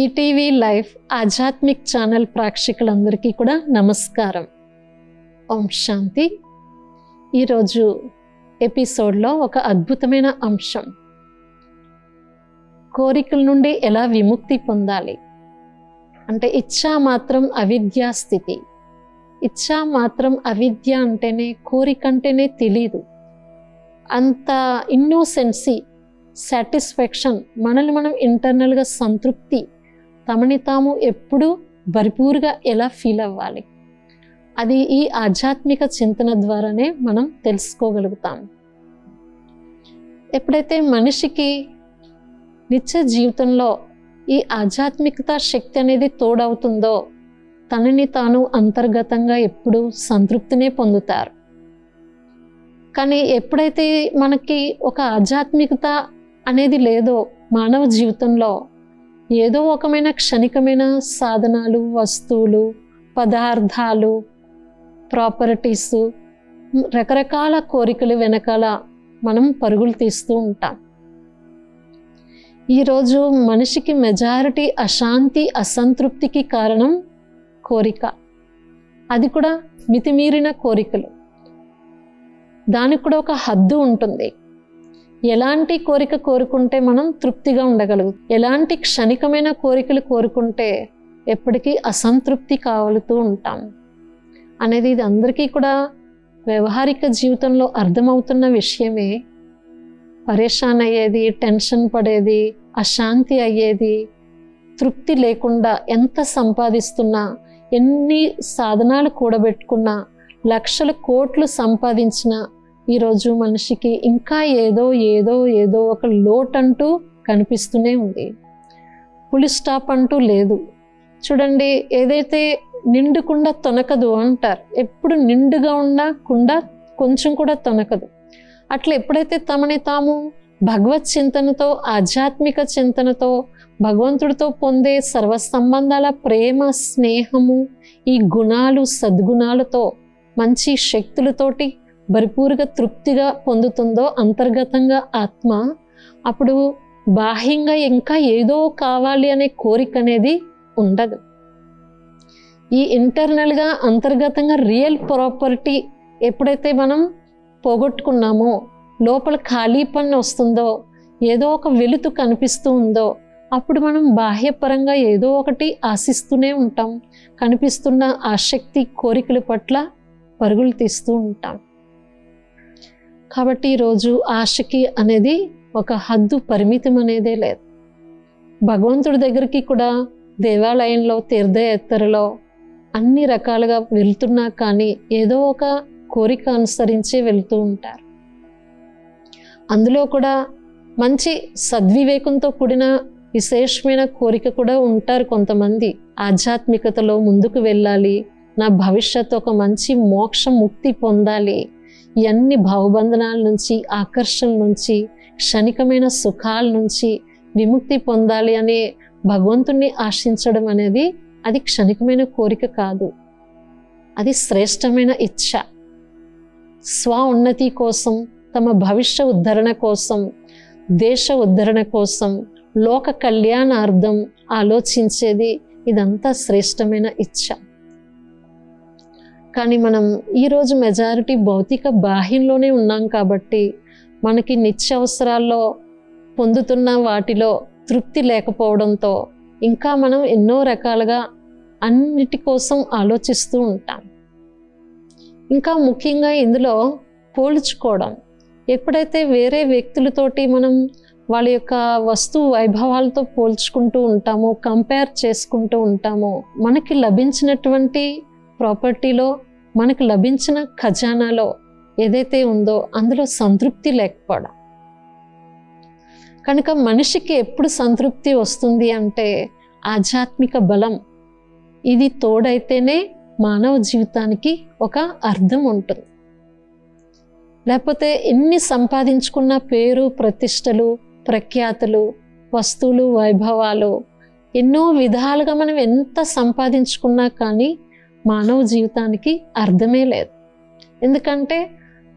ETV live ఆధ్యాత్మిక్ channel ప్రేక్షకులందరికీ కూడా నమస్కారం. ఓం శాంతి. ఈరోజు ఎపిసోడ్లో ఒక అద్భుతమైన అంశం, కోరికల నుండి ఎలా విముక్తి పొందాలి అంటే ఇచ్ఛా మాత్రం అవిద్యా స్థితి. ఇచ్ఛా మాత్రం అవిద్య అంటేనే కోరిక అంటేనే తెలీదు, అంత ఇన్నోసెన్సీ, సాటిస్ఫాక్షన్, మనల్ని మనం ఇంటర్నల్గా సంతృప్తి, తమని తాము ఎప్పుడు భరిపూర్గా ఎలా ఫీల్ అవ్వాలి, అది ఈ ఆధ్యాత్మిక చింతన ద్వారానే మనం తెలుసుకోగలుగుతాం. ఎప్పుడైతే మనిషికి నిత్య జీవితంలో ఈ ఆధ్యాత్మికత శక్తి అనేది తోడవుతుందో తనని తాను అంతర్గతంగా ఎప్పుడు సంతృప్తినే పొందుతారు. కానీ ఎప్పుడైతే మనకి ఒక ఆధ్యాత్మికత అనేది లేదో మానవ జీవితంలో ఏదో ఒకమైన క్షణికమైన సాధనాలు, వస్తువులు, పదార్థాలు, ప్రాపర్టీస్, రకరకాల కోరికలు వెనకాల మనం పరుగులు తీస్తూ ఉంటాం. ఈరోజు మనిషికి మెజారిటీ అశాంతి, అసంతృప్తికి కారణం కోరిక. అది కూడా మితిమీరిన కోరికలు. దానికి కూడా ఒక హద్దు ఉంటుంది. ఎలాంటి కోరిక కోరుకుంటే మనం తృప్తిగా ఉండగలుగుతాం, ఎలాంటి క్షణికమైన కోరికలు కోరుకుంటే ఎప్పటికీ అసంతృప్తి కావలుతూ ఉంటాం అనేది ఇది అందరికీ కూడా వ్యవహారిక జీవితంలో అర్థమవుతున్న విషయమే. పరేషాన్ అయ్యేది, టెన్షన్ పడేది, అశాంతి అయ్యేది, తృప్తి లేకుండా ఎంత సంపాదిస్తున్నా, ఎన్ని సాధనాలు కూడబెట్టుకున్నా, లక్షల కోట్లు సంపాదించిన ఈరోజు మనిషికి ఇంకా ఏదో ఏదో ఏదో ఒక లోటంటూ కనిపిస్తూనే ఉంది. ఫుల్ స్టాప్ అంటూ లేదు. చూడండి, ఏదైతే నిండుకుండా తొనకదు అంటారు, ఎప్పుడు నిండుగా ఉండకుండా కొంచెం కూడా తొనకదు. అట్లా ఎప్పుడైతే తమని తాము భగవత్ చింతనతో, ఆధ్యాత్మిక చింతనతో, భగవంతుడితో పొందే సర్వ సంబంధాల ప్రేమ, స్నేహము, ఈ గుణాలు, సద్గుణాలతో, మంచి శక్తులతోటి భరిపూర్గా తృప్తిగా పొందుతుందో అంతర్గతంగా ఆత్మ, అప్పుడు బాహ్యంగా ఇంకా ఏదో కావాలి అనే కోరిక అనేది ఉండదు. ఈ ఇంటర్నల్గా అంతర్గతంగా రియల్ ప్రాపర్టీ ఎప్పుడైతే మనం పోగొట్టుకున్నామో, లోపల ఖాళీ పని వస్తుందో, ఏదో ఒక వెలుతు కనిపిస్తూ ఉందో, అప్పుడు మనం బాహ్యపరంగా ఏదో ఒకటి ఆశిస్తూనే ఉంటాం. కనిపిస్తున్న ఆసక్తి, కోరికల పట్ల పరుగులు తీస్తూ ఉంటాం. కాబట్టి ఈరోజు ఆశకి అనేది ఒక హద్దు, పరిమితం అనేదే లేదు. భగవంతుడి దగ్గరికి కూడా దేవాలయంలో, తీర్థయాత్రలో అన్ని రకాలుగా వెళ్తున్నా కానీ ఏదో ఒక కోరిక అనుసరించే వెళ్తూ ఉంటారు. అందులో కూడా మంచి సద్వివేకంతో కూడిన విశేషమైన కోరిక కూడా ఉంటారు కొంతమంది. ఆధ్యాత్మికతలో ముందుకు వెళ్ళాలి, నా భవిష్యత్తు ఒక మంచి మోక్ష ముక్తి పొందాలి, ఇవన్నీ భావబంధనాల నుంచి, ఆకర్షణ నుంచి, క్షణికమైన సుఖాల నుంచి విముక్తి పొందాలి అనే భగవంతుణ్ణి ఆశించడం అనేది అది క్షణికమైన కోరిక కాదు, అది శ్రేష్టమైన ఇచ్ఛ. స్వ ఉన్నతి కోసం, తమ భవిష్య ఉద్ధరణ కోసం, దేశ ఉద్ధరణ కోసం, లోక కళ్యాణార్థం ఆలోచించేది ఇదంతా శ్రేష్టమైన ఇచ్ఛ. కానీ మనం ఈరోజు మెజారిటీ భౌతిక బాహ్యంలోనే ఉన్నాం కాబట్టి మనకి నిత్యావసరాల్లో పొందుతున్న వాటిలో తృప్తి లేకపోవడంతో ఇంకా మనం ఎన్నో రకాలుగా అన్నిటి కోసం ఆలోచిస్తూ ఉంటాం. ఇంకా ముఖ్యంగా ఇందులో పోల్చుకోవడం. ఎప్పుడైతే వేరే వ్యక్తులతోటి మనం వాళ్ళ యొక్క వస్తు వైభవాలతో పోల్చుకుంటూ ఉంటామో, కంపేర్ చేసుకుంటూ ఉంటామో, మనకి లభించినటువంటి ప్రాపర్టీలో, మనకు లభించిన ఖజానాలో ఏదైతే ఉందో అందులో సంతృప్తి లేకపోవడం. కనుక మనిషికి ఎప్పుడు సంతృప్తి వస్తుంది అంటే ఆధ్యాత్మిక బలం ఇది తోడైతేనే మానవ జీవితానికి ఒక అర్థం ఉంటుంది. లేకపోతే ఎన్ని సంపాదించుకున్న పేరు, ప్రతిష్టలు, ప్రఖ్యాతులు, వస్తువులు, వైభవాలు, ఎన్నో విధాలుగా మనం ఎంత సంపాదించుకున్నా కానీ మానవ జీవితానికి అర్థమే లేదు. ఎందుకంటే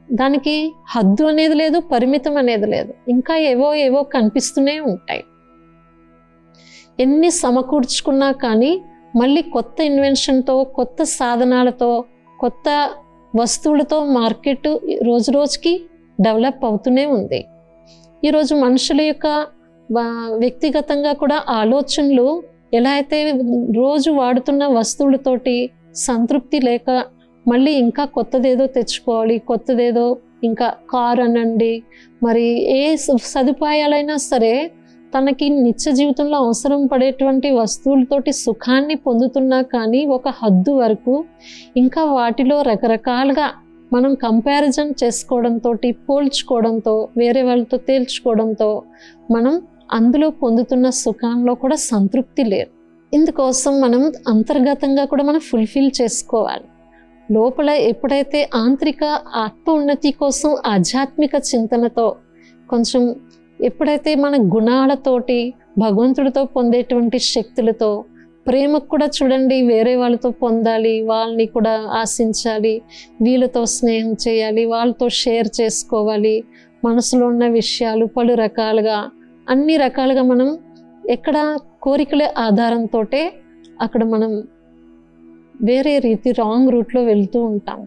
దానికి హద్దు అనేది లేదు, పరిమితం అనేది లేదు, ఇంకా ఏవో ఏవో కనిపిస్తూనే ఉంటాయి. ఎన్ని సమకూర్చుకున్నా కానీ మళ్ళీ కొత్త ఇన్వెన్షన్తో, కొత్త సాధనాలతో, కొత్త వస్తువులతో మార్కెట్ రోజు రోజుకి డెవలప్ అవుతూనే ఉంది. ఈరోజు మనుషుల యొక్క వ్యక్తిగతంగా కూడా ఆలోచనలు ఎలా అయితే రోజు వాడుతున్న వస్తువులతోటి సంతృప్తి లేక మళ్ళీ ఇంకా కొత్తదేదో తెచ్చుకోవాలి, కొత్తదేదో ఇంకా కార్ అనండి, మరి ఏ సదుపాయాలైనా సరే తనకి నిత్య జీవితంలో అవసరం పడేటువంటి వస్తువులతోటి సుఖాన్ని పొందుతున్నా కానీ ఒక హద్దు వరకు ఇంకా వాటిలో రకరకాలుగా మనం కంపారిజన్ చేసుకోవడంతో, పోల్చుకోవడంతో, వేరే వాళ్ళతో తేల్చుకోవడంతో మనం అందులో పొందుతున్న సుఖంలో కూడా సంతృప్తి లేదు. ఇందుకోసం మనం అంతర్గతంగా కూడా మనం ఫుల్ఫిల్ చేసుకోవాలి. లోపల ఎప్పుడైతే ఆంతరిక ఆత్మ ఉన్నతి కోసం ఆధ్యాత్మిక చింతనతో కొంచెం ఎప్పుడైతే మన గుణాలతోటి భగవంతుడితో పొందేటువంటి శక్తులతో, ప్రేమకు కూడా చూడండి, వేరే వాళ్ళతో పొందాలి, వాళ్ళని కూడా ఆశించాలి, వీళ్ళతో స్నేహం చేయాలి, వాళ్ళతో షేర్ చేసుకోవాలి, మనసులో ఉన్న విషయాలు పలు రకాలుగా అన్ని రకాలుగా మనం ఎక్కడ కోరికల ఆధారంతో అక్కడ మనం వేరే రీతి రాంగ్ రూట్లో వెళ్తూ ఉంటాం.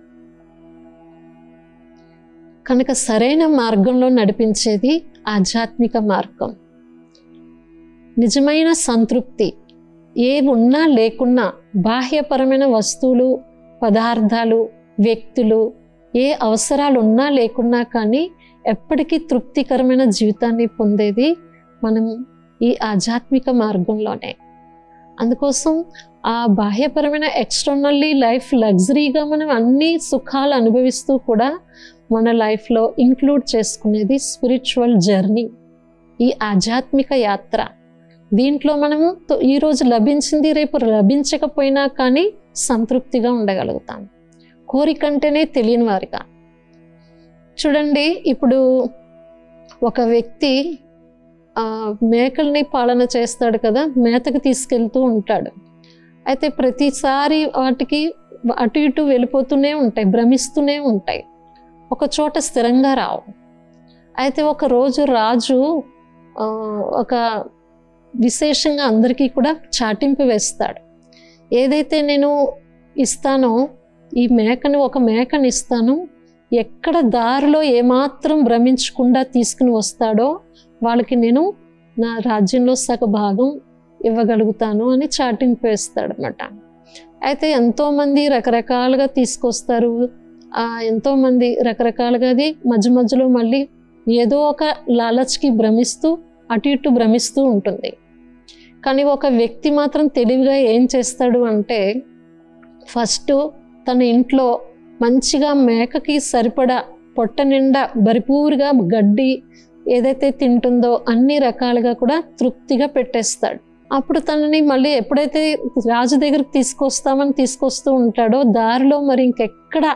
కనుక సరైన మార్గంలో నడిపించేది ఆధ్యాత్మిక మార్గం. నిజమైన సంతృప్తి ఏ ఉన్నా లేకున్నా, బాహ్యపరమైన వస్తువులు, పదార్థాలు, వ్యక్తులు, ఏ అవసరాలు ఉన్నా లేకున్నా కానీ ఎప్పటికీ తృప్తికరమైన జీవితాన్ని పొందేది మనం ఈ ఆధ్యాత్మిక మార్గంలోనే. అందుకోసం ఆ బాహ్యపరమైన ఎక్స్టర్నల్లీ లైఫ్ లగ్జరీగా మనం అన్ని సుఖాలు అనుభవిస్తూ కూడా మన లైఫ్లో ఇంక్లూడ్ చేసుకునేది స్పిరిచువల్ జర్నీ, ఈ ఆధ్యాత్మిక యాత్ర. దీంట్లో మనము ఈరోజు లభించింది రేపు లభించకపోయినా కానీ సంతృప్తిగా ఉండగలుగుతాం, కోరికంటేనే తెలియని వారిగా. చూడండి, ఇప్పుడు ఒక వ్యక్తి మేకల్ని పాలన చేస్తాడు కదా, మేతకు తీసుకెళ్తూ ఉంటాడు. అయితే ప్రతిసారి వాటికి అటు ఇటు వెళ్ళిపోతూనే ఉంటాయి, భ్రమిస్తూనే ఉంటాయి, ఒక చోట స్థిరంగా రావు. అయితే ఒక రోజు రాజు ఒక విశేషంగా అందరికీ కూడా చాటింపు వేస్తాడు. ఏదైతే నేను ఇస్తానో, ఈ మేకను, ఒక మేకను ఇస్తాను, ఎక్కడ దారిలో ఏమాత్రం భ్రమించకుండా తీసుకుని వస్తాడో వాళ్ళకి నేను నా రాజ్యంలో సగ భాగం ఇవ్వగలుగుతాను అని చాటింపు వేస్తాడు అన్నమాట. అయితే ఎంతోమంది రకరకాలుగా తీసుకొస్తారు, ఎంతోమంది రకరకాలుగా అది మధ్య మధ్యలో మళ్ళీ ఏదో ఒక లాలచ్కి భ్రమిస్తూ అటు ఇటు భ్రమిస్తూ ఉంటుంది. కానీ ఒక వ్యక్తి మాత్రం తెలివిగా ఏం చేస్తాడు అంటే, ఫస్ట్ తన ఇంట్లో మంచిగా మేకకి సరిపడా పొట్ట నిండా భరిపూరుగా గడ్డి ఏదైతే తింటుందో అన్ని రకాలుగా కూడా తృప్తిగా పెట్టేస్తాడు. అప్పుడు తనని మళ్ళీ ఎప్పుడైతే రాజు దగ్గరికి తీసుకొస్తూ ఉంటాడో దారిలో మరి ఇంకెక్కడ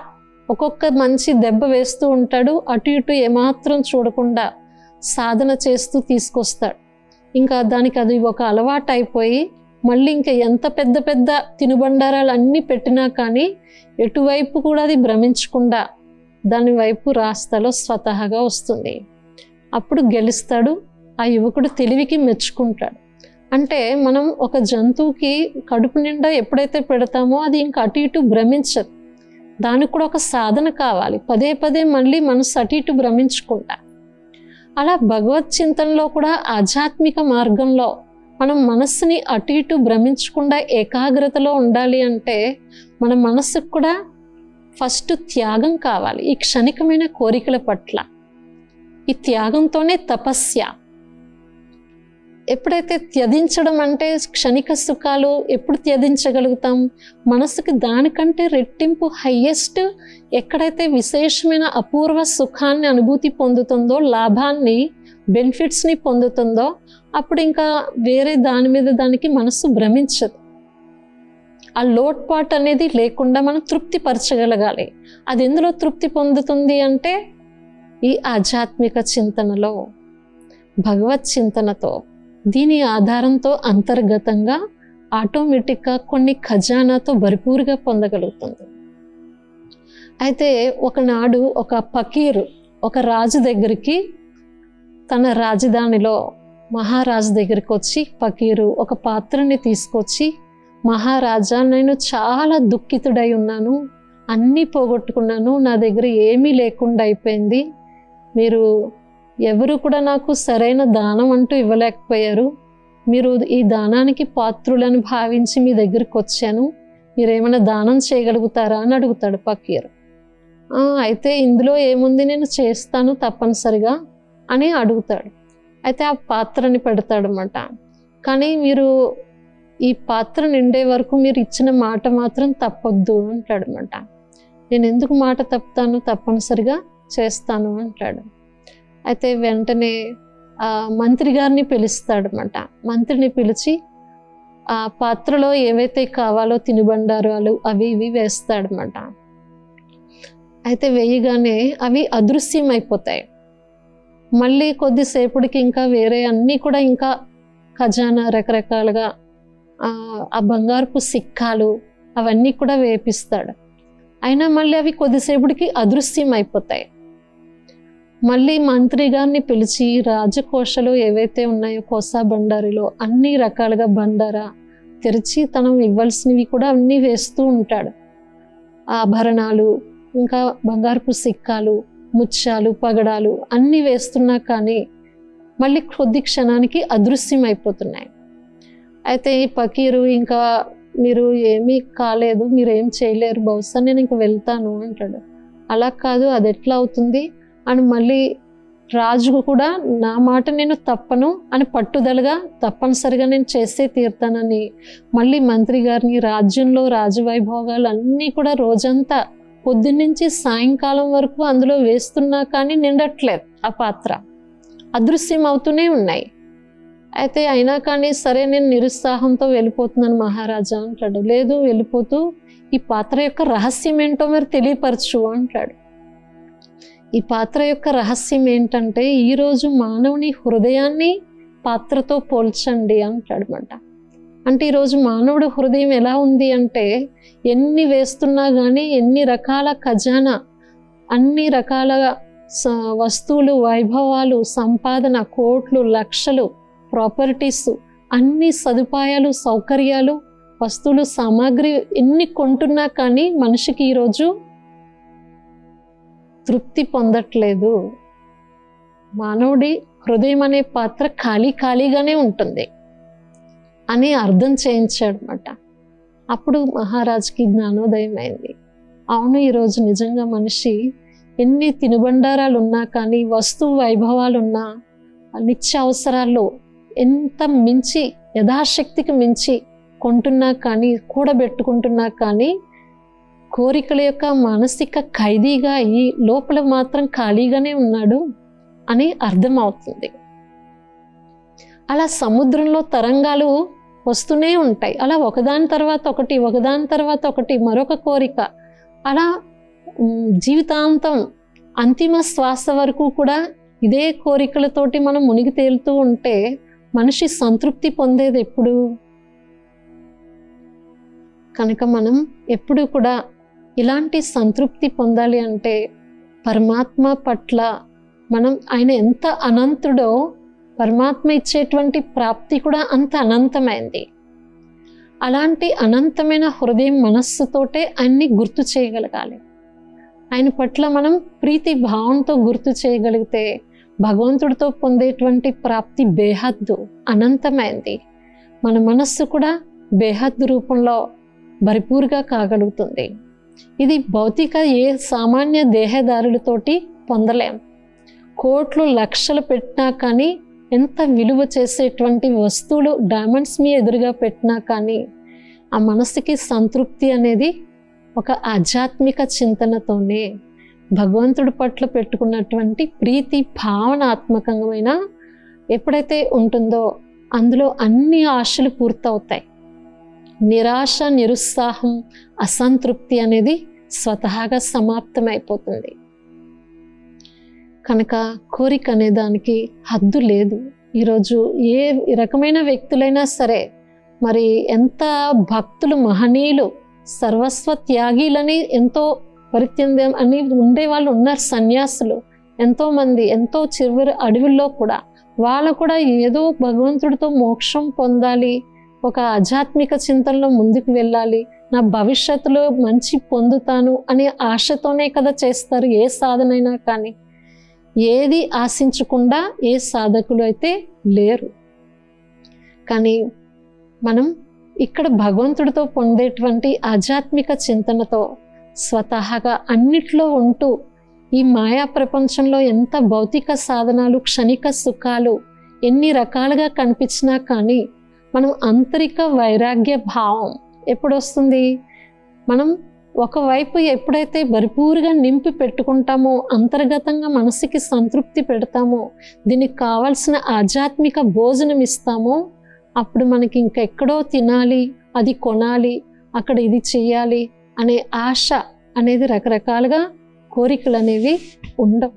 ఒక్కొక్క మంచి దెబ్బ వేస్తూ ఉంటాడు, అటు ఇటు ఏమాత్రం చూడకుండా సాధన చేస్తూ తీసుకొస్తాడు. ఇంకా దానికి అది ఒక అలవాటు అయిపోయి మళ్ళీ ఇంకా ఎంత పెద్ద పెద్ద తినుబండారాలు అన్నీ పెట్టినా కానీ ఎటువైపు కూడా అది భ్రమించకుండా దాని వైపు రాస్తాలో స్వతహాగా వస్తుంది. అప్పుడు గెలుస్తాడు. ఆ యువకుడు తెలివికి మెచ్చుకుంటాడు. అంటే మనం ఒక జంతువుకి కడుపు నిండా ఎప్పుడైతే పెడతామో అది ఇంకా అటు ఇటు భ్రమించదు, దానికి కూడా ఒక సాధన కావాలి, పదే పదే మళ్ళీ మనసు అటు ఇటు భ్రమించుకుంటా. అలా భగవత్ చింతనలో కూడా ఆధ్యాత్మిక మార్గంలో మనం మనస్సుని అటు ఇటు భ్రమించకుండా ఏకాగ్రతలో ఉండాలి అంటే మన మనస్సుకు కూడా ఫస్ట్ త్యాగం కావాలి ఈ క్షణికమైన కోరికల పట్ల. ఈ త్యాగంతోనే తపస్య. ఎప్పుడైతే త్యజించడం అంటే క్షణిక సుఖాలు ఎప్పుడు త్యజించగలుగుతాం? మనసుకి దానికంటే రెట్టింపు హయ్యెస్ట్ ఎక్కడైతే విశేషమైన అపూర్వ సుఖాన్ని అనుభూతి పొందుతుందో, లాభాన్ని, బెనిఫిట్స్ని పొందుతుందో అప్పుడు ఇంకా వేరే దాని మీద దానికి మనసు భ్రమించదు. ఆ లోట్పాట్ అనేది లేకుండా మనం తృప్తి పరచగలగాలి. అది ఎందులో తృప్తి పొందుతుంది అంటే ఈ ఆధ్యాత్మిక చింతనలో, భగవత్ చింతనతో. దీని ఆధారంతో అంతర్గతంగా ఆటోమేటిక్గా కొన్ని ఖజానాతో భర్పూరుగా పొందగలుగుతుంది. అయితే ఒకనాడు ఒక ఫకీరు ఒక రాజు దగ్గరికి తన రాజధానిలో మహారాజు దగ్గరికి వచ్చి ఫకీరు ఒక పాత్రని తీసుకొచ్చి, మహారాజా నేను చాలా దుఃఖితుడై ఉన్నాను, అన్నీ పోగొట్టుకున్నాను, నా దగ్గర ఏమీ లేకుండా అయిపోయింది, మీరు ఎవరు కూడా నాకు సరైన దానం అంటూ ఇవ్వలేకపోయారు, మీరు ఈ దానానికి పాత్రులను భావించి మీ దగ్గరికి వచ్చాను, మీరేమైనా దానం చేయగలుగుతారా అని అడుగుతాడు ఫకీరు. అయితే ఇందులో ఏముంది, నేను చేస్తాను తప్పనిసరిగా అని అడుగుతాడు. అయితే ఆ పాత్రని పెడతాడనమాట. కానీ మీరు ఈ పాత్ర నిండే వరకు మీరు ఇచ్చిన మాట మాత్రం తప్పొద్దు అంటాడనమాట. నేను ఎందుకు మాట తప్పుతాను, తప్పనిసరిగా చేస్తాను అంటాడు. అయితే వెంటనే మంత్రి గారిని పిలుస్తాడనమాట. మంత్రిని పిలిచి ఆ పాత్రలో ఏవైతే కావాలో తినుబండారాలు అవి ఇవి వేస్తాడనమాట. అయితే వేయగానే అవి అదృశ్యమైపోతాయి. మళ్ళీ కొద్దిసేపటికి ఇంకా వేరే అన్నీ కూడా, ఇంకా ఖజానా రకరకాలుగా ఆ బంగారపు సిక్కాలు అవన్నీ కూడా వేపిస్తాడు. అయినా మళ్ళీ అవి కొద్దిసేపటికి అదృశ్యం అయిపోతాయి. మళ్ళీ మంత్రి గారిని పిలిచి రాజకోశలో ఏవైతే ఉన్నాయో కోసా బండారిలో అన్ని రకాలుగా బండారా తెరిచి తను ఇవ్వాల్సినవి కూడా అన్నీ వేస్తూ ఉంటాడు. ఆభరణాలు, ఇంకా బంగారపు సిక్కాలు, ముత్యాలు, పగడాలు అన్నీ వేస్తున్నా కానీ మళ్ళీ కొద్ది క్షణానికి అదృశ్యం అయిపోతున్నాయి. అయితే ఈ ఫకీరు ఇంకా మీరు ఏమీ కాలేదు, మీరు ఏం చేయలేరు, బహుశా నేను ఇంక వెళ్తాను అంటాడు. అలా కాదు, అది ఎట్లా అవుతుంది అని మళ్ళీ రాజుకు కూడా నా మాట నేను తప్పను అని పట్టుదలగా తప్పనిసరిగా నేను చేసే తీరుతానని మళ్ళీ మంత్రి గారిని, రాజ్యంలో రాజవైభోగాలు అన్నీ కూడా రోజంతా పొద్దున్నుంచి సాయంకాలం వరకు అందులో వేస్తున్నా కానీ నిండట్లేదు, ఆ పాత్ర అదృశ్యం అవుతూనే ఉన్నాయి. అయితే అయినా కానీ సరే నేను నిరుత్సాహంతో వెళ్ళిపోతున్నాను మహారాజా అంటాడు. లేదు, వెళ్ళిపోతూ ఈ పాత్ర యొక్క రహస్యం ఏంటో మరి తెలియపరచు అంటాడు. ఈ పాత్ర యొక్క రహస్యం ఏంటంటే, ఈరోజు మానవుని హృదయాన్ని పాత్రతో పోల్చండి అంటాడనమాట. అంటే ఈరోజు మానవుడి హృదయం ఎలా ఉంది అంటే, ఎన్ని వేస్తున్నా కానీ, ఎన్ని రకాల ఖజానా, అన్ని రకాల వస్తువులు, వైభవాలు, సంపాదన, కోట్లు, లక్షలు, ప్రాపర్టీస్, అన్ని సదుపాయాలు, సౌకర్యాలు, వస్తువులు, సామాగ్రి ఎన్ని కొంటున్నా కానీ మనిషికి ఈరోజు తృప్తి పొందట్లేదు. మానవుడి హృదయం అనే పాత్ర ఖాళీగానే ఉంటుంది అని అర్థం చేయించాడనమాట. అప్పుడు మహారాజుకి జ్ఞానోదయం అయింది. అవును, ఈరోజు నిజంగా మనిషి ఎన్ని తినుబండారాలు ఉన్నా కానీ, వస్తు వైభవాలు ఉన్నా, నిత్య అవసరాల్లో ఎంత మించి యథాశక్తికి మించి కొంటున్నా కానీ, కూడబెట్టుకుంటున్నా కానీ, కోరికల యొక్క మానసిక ఖైదీగా ఈ లోపల మాత్రం ఖాళీగానే ఉన్నాడు అని అర్థమవుతుంది. అలా సముద్రంలో తరంగాలు వస్తూనే ఉంటాయి. అలా ఒకదాని తర్వాత ఒకటి, ఒకదాని తర్వాత ఒకటి, మరొక కోరిక, అలా జీవితాంతం అంతిమ శ్వాస వరకు కూడా ఇదే కోరికలతోటి మనం మునిగి తేలుతూ ఉంటే మనిషి సంతృప్తి పొందేది ఎప్పుడు? కనుక మనం ఎప్పుడు కూడా ఇలాంటి సంతృప్తి పొందాలి అంటే పరమాత్మ పట్ల మనం, ఆయన ఎంత అనంతుడో పరమాత్మ ఇచ్చేటువంటి ప్రాప్తి కూడా అంత అనంతమైంది. అలాంటి అనంతమైన హృదయం మనస్సుతోటే ఆయన్ని గుర్తు చేయగలగాలి. ఆయన పట్ల మనం ప్రీతి భావంతో గుర్తు చేయగలిగితే భగవంతుడితో పొందేటువంటి ప్రాప్తి బేహద్దు, అనంతమైంది. మన మనస్సు కూడా బేహద్దు రూపంలో భరిపూర్గా కాగలుగుతుంది. ఇది భౌతిక ఏ సామాన్య దేహదారులతోటి పొందలేం. కోట్లు లక్షలు పెట్టినా కానీ, ఎంత విలువ చేసేటువంటి వస్తువులు డైమండ్స్ మీ ఎదురుగా పెట్టినా కానీ ఆ మనసుకి సంతృప్తి అనేది ఒక ఆధ్యాత్మిక చింతనతోనే, భగవంతుడి పట్ల పెట్టుకున్నటువంటి ప్రీతి భావనాత్మకమైన ఎప్పుడైతే ఉంటుందో అందులో అన్ని ఆశలు పూర్తవుతాయి. నిరాశ, నిరుత్సాహం, అసంతృప్తి అనేది స్వతహాగా సమాప్తమైపోతుంది. కనుక కోరిక అనే దానికి హద్దు లేదు. ఈరోజు ఏ రకమైన వ్యక్తులైనా సరే, మరి ఎంత భక్తులు, మహనీయులు, సర్వస్వ త్యాగీలని ఎంతో పరిత్యందం అని ఉండే వాళ్ళు ఉన్నారు. సన్యాసులు ఎంతోమంది, ఎంతో చివరి అడవుల్లో కూడా వాళ్ళు కూడా ఏదో భగవంతుడితో మోక్షం పొందాలి, ఒక ఆధ్యాత్మిక చింతనలో ముందుకు వెళ్ళాలి, నా భవిష్యత్తులో మంచి పొందుతాను అనే ఆశతోనే కదా చేస్తారు ఏ సాధనైనా. కానీ ఏది ఆశించకుండా ఏ సాధకులు అయితే లేరు. కానీ మనం ఇక్కడ భగవంతుడితో పొందేటువంటి ఆధ్యాత్మిక చింతనతో స్వతహాగా అన్నిట్లో ఉంటూ ఈ మాయా ప్రపంచంలో ఎంత భౌతిక సాధనాలు, క్షణిక సుఖాలు ఎన్ని రకాలుగా కనిపించినా కానీ మనం ఆంతరిక వైరాగ్య భావం ఎప్పుడు వస్తుంది? మనం ఒకవైపు ఎప్పుడైతే భరిపూరుగా నింపి పెట్టుకుంటామో, అంతర్గతంగా మనసుకి సంతృప్తి పెడతామో, దీనికి కావాల్సిన ఆధ్యాత్మిక భోజనం ఇస్తామో, అప్పుడు మనకి ఇంకెక్కడో తినాలి, అది కొనాలి, అక్కడ ఇది చేయాలి అనే ఆశ అనేది, రకరకాలుగా కోరికలు అనేవి ఉండవు.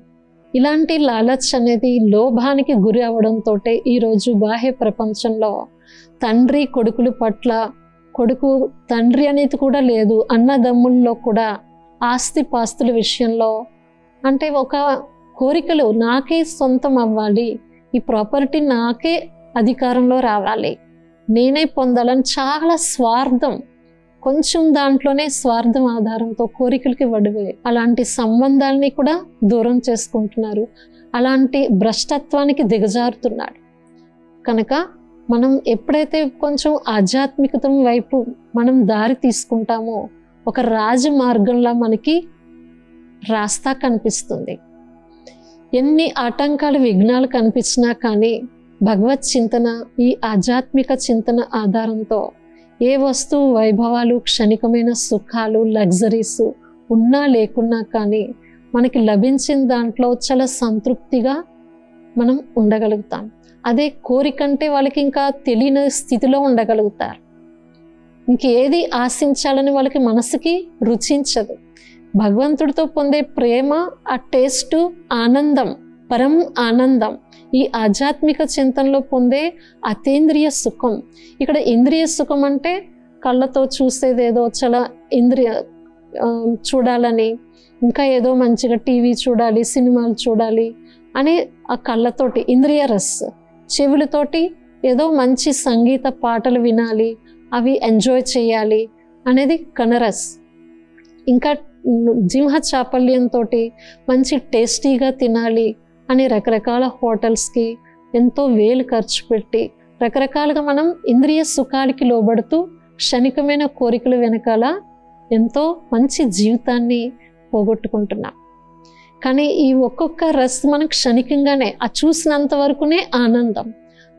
ఇలాంటి లాలచ్ అనేది లోభానికి గురి అవడంతో ఈరోజు బాహ్య ప్రపంచంలో తండ్రి కొడుకుల పట్ల, కొడుకు తండ్రి అనేది కూడా లేదు, అన్నదమ్ముల్లో కూడా ఆస్తి పాస్తుల విషయంలో అంటే ఒక కోరికలు నాకే సొంతం అవ్వాలి, ఈ ప్రాపర్టీ నాకే అధికారంలో రావాలి, నేనే పొందాలని చాలా స్వార్థం, కొంచెం దాంట్లోనే స్వార్థం ఆధారంతో కోరికలకి వడివే అలాంటి సంబంధాలని కూడా దూరం చేసుకుంటున్నారు. అలాంటి భ్రష్టత్వానికి దిగజారుతున్నాడు. కనుక మనం ఎప్పుడైతే కొంచెం ఆధ్యాత్మికత వైపు మనం దారి తీసుకుంటామో, ఒక రాజమార్గంలా మనకి రాస్తా కనిపిస్తుంది. ఎన్ని ఆటంకాలు, విఘ్నాలు కనిపించినా కానీ భగవత్ చింతన, ఈ ఆధ్యాత్మిక చింతన ఆధారంతో ఏ వస్తువు వైభవాలు, క్షణికమైన సుఖాలు, లగ్జరీస్ ఉన్నా లేకున్నా కానీ మనకి లభించిన దాంట్లో చాలా సంతృప్తిగా మనం ఉండగలుగుతాం. అదే కోరికంటే వాళ్ళకి ఇంకా తెలియని స్థితిలో ఉండగలుగుతారు. ఇంకేది ఆశించాలని వాళ్ళకి మనసుకి రుచించదు. భగవంతుడితో పొందే ప్రేమ, ఆ టేస్టు, ఆనందం, పరం ఆనందం, ఈ ఆధ్యాత్మిక చింతనలో పొందే అతీంద్రియ సుఖం. ఇక్కడ ఇంద్రియ సుఖం అంటే కళ్ళతో చూసేదేదో చాలా ఇంద్రియ చూడాలని, ఇంకా ఏదో మంచిగా టీవీ చూడాలి, సినిమాలు చూడాలి అనే ఆ కళ్ళతోటి ఇంద్రియ రస్, చెవులతోటి ఏదో మంచి సంగీత పాటలు వినాలి, అవి ఎంజాయ్ చేయాలి అనేది కనరస్. ఇంకా జిహ్వ చాపల్యంతో మంచి టేస్టీగా తినాలి అని రకరకాల హోటల్స్కి ఎంతో వేలు ఖర్చు పెట్టి రకరకాలుగా మనం ఇంద్రియ సుఖాలకి లోబడుతూ క్షణికమైన కోరికల వెనకాల ఎంతో మంచి జీవితాన్ని పోగొట్టుకుంటున్నాం. కానీ ఈ ఒక్కొక్క రస్ మనం క్షణికంగానే, ఆ చూసినంత వరకునే ఆనందం,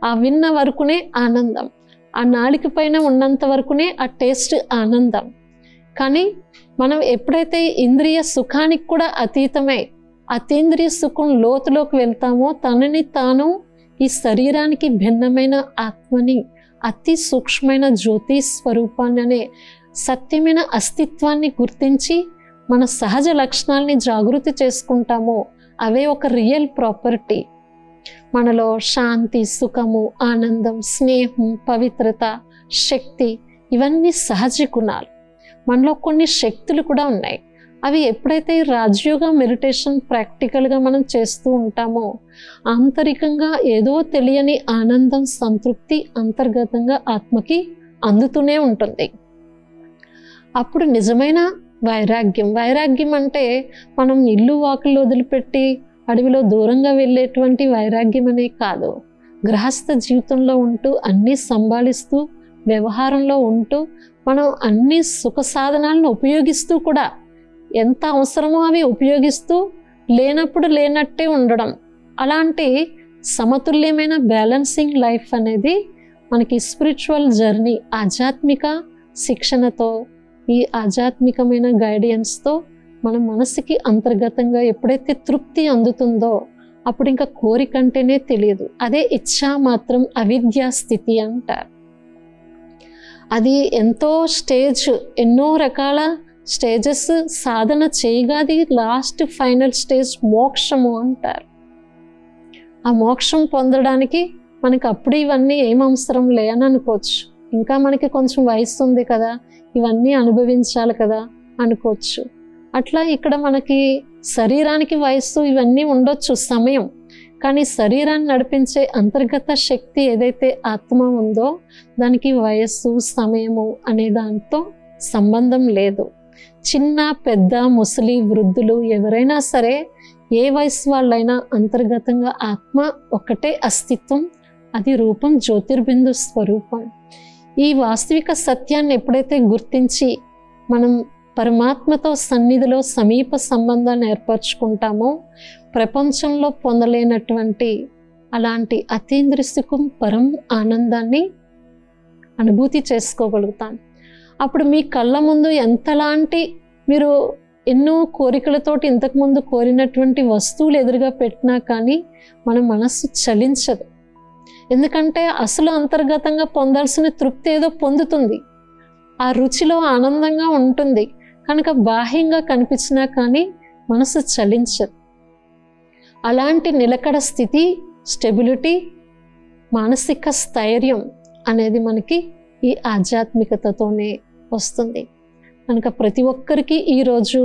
ఆ విన్న వరకునే ఆనందం, ఆ నాలిక పైన ఉన్నంత వరకునే ఆ టేస్ట్ ఆనందం. కానీ మనం ఎప్పుడైతే ఇంద్రియ సుఖానికి కూడా అతీతమై అతీంద్రియ సుఖం లోతులోకి వెళ్తామో, తనని తాను ఈ శరీరానికి భిన్నమైన ఆత్మని, అతి సూక్ష్మమైన జ్యోతి స్వరూపాన్ని అనే సత్యమైన అస్తిత్వాన్ని గుర్తించి మన సహజ లక్షణాలని జాగృతి చేసుకుంటామో, అవే ఒక రియల్ ప్రాపర్టీ. మనలో శాంతి, సుఖము, ఆనందం, స్నేహం, పవిత్రత, శక్తి, ఇవన్నీ సహజ గుణాలు. మనలో కొన్ని శక్తులు కూడా ఉన్నాయి. అవి ఎప్పుడైతే రాజయోగ మెడిటేషన్ ప్రాక్టికల్గా మనం చేస్తూ ఉంటామో, ఆంతరికంగా ఏదో తెలియని ఆనందం, సంతృప్తి అంతర్గతంగా ఆత్మకి అందుతూనే ఉంటుంది. అప్పుడు నిజమైన వైరాగ్యం, వైరాగ్యం అంటే మనం ఇల్లు వాకిళ్ళు వదిలిపెట్టి అడవిలో దూరంగా వెళ్ళేటువంటి వైరాగ్యం అనే కాదు. గృహస్థ జీవితంలో ఉంటూ అన్నీ సంభాళిస్తూ వ్యవహారంలో ఉంటూ మనం అన్ని సుఖ సాధనాలను ఉపయోగిస్తూ కూడా ఎంత అవసరమో అవి ఉపయోగిస్తూ లేనప్పుడు లేనట్టే ఉండడం. అలాంటి సమతుల్యమైన బ్యాలెన్సింగ్ లైఫ్ అనేది మనకి స్పిరిచువల్ జర్నీ, ఆధ్యాత్మిక శిక్షణతో, ఈ ఆధ్యాత్మికమైన గైడెన్స్తో మన మనసుకి అంతర్గతంగా ఎప్పుడైతే తృప్తి అందుతుందో అప్పుడు ఇంకా కోరికంటేనే తెలియదు. అదే ఇచ్ఛా మాత్రం అవిద్యా స్థితి అంటారు. అది ఎంతో స్టేజ్, ఎన్నో రకాల స్టేజెస్ సాధన చేయగాది లాస్ట్ ఫైనల్ స్టేజ్ మోక్షము అంటారు. ఆ మోక్షం పొందడానికి మనకి అప్పుడు ఇవన్నీ ఏం అవసరం లే అని అనుకోవచ్చు. ఇంకా మనకి కొంచెం వయసు ఉంది కదా, ఇవన్నీ అనుభవించాలి కదా అనుకోవచ్చు. అట్లా ఇక్కడ మనకి శరీరానికి వయస్సు ఇవన్నీ ఉండొచ్చు సమయం, కానీ శరీరాన్ని నడిపించే అంతర్గత శక్తి ఏదైతే ఆత్మ ఉందో దానికి వయస్సు, సమయము అనే దాంతో సంబంధం లేదు. చిన్న, పెద్ద, ముసలి, వృద్ధులు ఎవరైనా సరే, ఏ వయసు వాళ్ళైనా అంతర్గతంగా ఆత్మ ఒకటే అస్తిత్వం. అది రూపం, జ్యోతిర్బిందు స్వరూపం. ఈ వాస్తవిక సత్యాన్ని ఎప్పుడైతే గుర్తించి మనం పరమాత్మతో సన్నిధిలో సమీప సంబంధాన్ని ఏర్పరచుకుంటామో ప్రపంచంలో పొందలేనటువంటి అలాంటి అతీంద్రియ సుఖం, పరం ఆనందాన్ని అనుభూతి చేసుకోగలుగుతాం. అప్పుడు మీ కళ్ళ ముందు ఎంతలాంటి మీరు ఎన్నో కోరికలతోటి ఇంతకుముందు కోరినటువంటి వస్తువులు ఎదురుగా పెట్టినా కానీ మన మనస్సు చలించదు. ఎందుకంటే అసలు అంతర్గతంగా పొందాల్సిన తృప్తి ఏదో పొందుతుంది, ఆ రుచిలో ఆనందంగా ఉంటుంది కనుక బాహ్యంగా కనిపించినా కానీ మనసు చలించదు. అలాంటి నిలకడ స్థితి, స్టెబిలిటీ, మానసిక స్థైర్యం అనేది మనకి ఈ ఆధ్యాత్మికతతోనే వస్తుంది. కనుక ప్రతి ఒక్కరికి ఈరోజు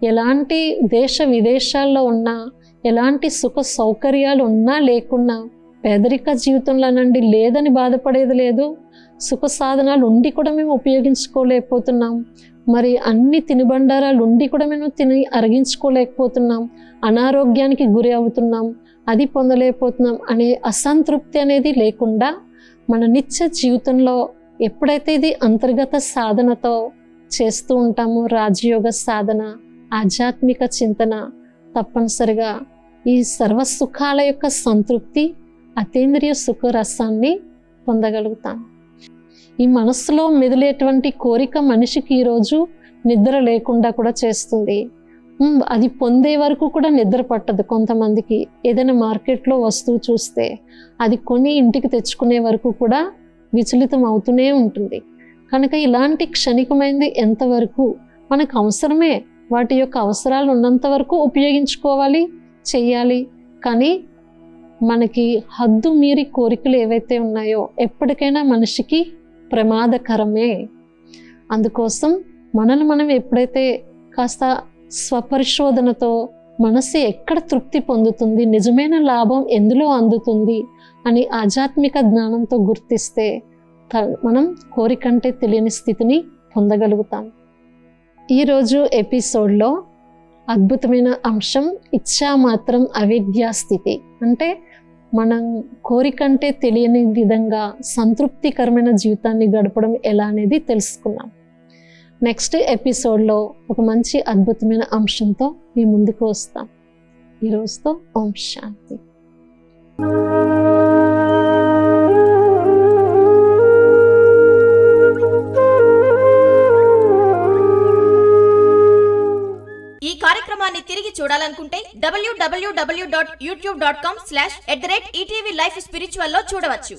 ఎలాంటి దేశ విదేశాల్లో ఉన్నా, ఎలాంటి సుఖ సౌకర్యాలు ఉన్నా లేకున్నా, పేదరిక జీవితంలోనండి లేదని బాధపడేది లేదు, సుఖ సాధనాలు ఉండి కూడా మేము ఉపయోగించుకోలేకపోతున్నాం, మరి అన్ని తినుబండారాలు ఉండి కూడా మేము తిని అరిగించుకోలేకపోతున్నాం, అనారోగ్యానికి గురి అవుతున్నాం, అది పొందలేకపోతున్నాం అనే అసంతృప్తి అనేది లేకుండా మన నిత్య జీవితంలో ఎప్పుడైతే ఇది అంతర్గత సాధనతో చేస్తూ ఉంటామో, రాజయోగ సాధన, ఆధ్యాత్మిక చింతన, తప్పనిసరిగా ఈ సర్వసుఖాల యొక్క సంతృప్తి, అతీంద్రియ సుఖ రసాన్ని పొందగలుగుతాం. ఈ మనస్సులో మెదిలేటువంటి కోరిక మనిషికి ఈరోజు నిద్ర లేకుండా కూడా చేస్తుంది. అది పొందే వరకు కూడా నిద్ర పట్టదు కొంతమందికి. ఏదైనా మార్కెట్లో వస్తువు చూస్తే అది కొని ఇంటికి తెచ్చుకునే వరకు కూడా విచలితం అవుతూనే ఉంటుంది. కనుక ఇలాంటి క్షణికమైనది ఎంతవరకు మనకు అవసరమే, వాటి యొక్క అవసరాలు ఉన్నంత వరకు ఉపయోగించుకోవాలి, చెయ్యాలి. కానీ మనకి హద్దు మీరి కోరికలు ఏవైతే ఉన్నాయో ఎప్పటికైనా మనిషికి ప్రమాదకరమే. అందుకోసం మనల్ని మనం ఎప్పుడైతే కాస్త స్వపరిశోధనతో మనసు ఎక్కడ తృప్తి పొందుతుంది, నిజమైన లాభం ఎందులో అందుతుంది అని ఆధ్యాత్మిక జ్ఞానంతో గుర్తిస్తే మనం కోరికంటే తెలియని స్థితిని పొందగలుగుతాం. ఈరోజు ఎపిసోడ్లో అద్భుతమైన అంశం ఇచ్చా మాత్రం అవిద్యా స్థితి. అంటే మనం కోరికంటే తెలియని విధంగా సంతృప్తికరమైన జీవితాన్ని గడపడం ఎలా అనేది తెలుసుకున్నాం. నెక్స్ట్ ఎపిసోడ్లో ఒక మంచి అద్భుతమైన అంశంతో మీ ముందుకు వస్తాం. ఈరోజుతో ఓం శాంతి. ఈ కార్యక్రమాన్ని తిరిగి చూడాలనుకుంటే www.youtube.com/@ETV Life Spiritual లో చూడవచ్చు.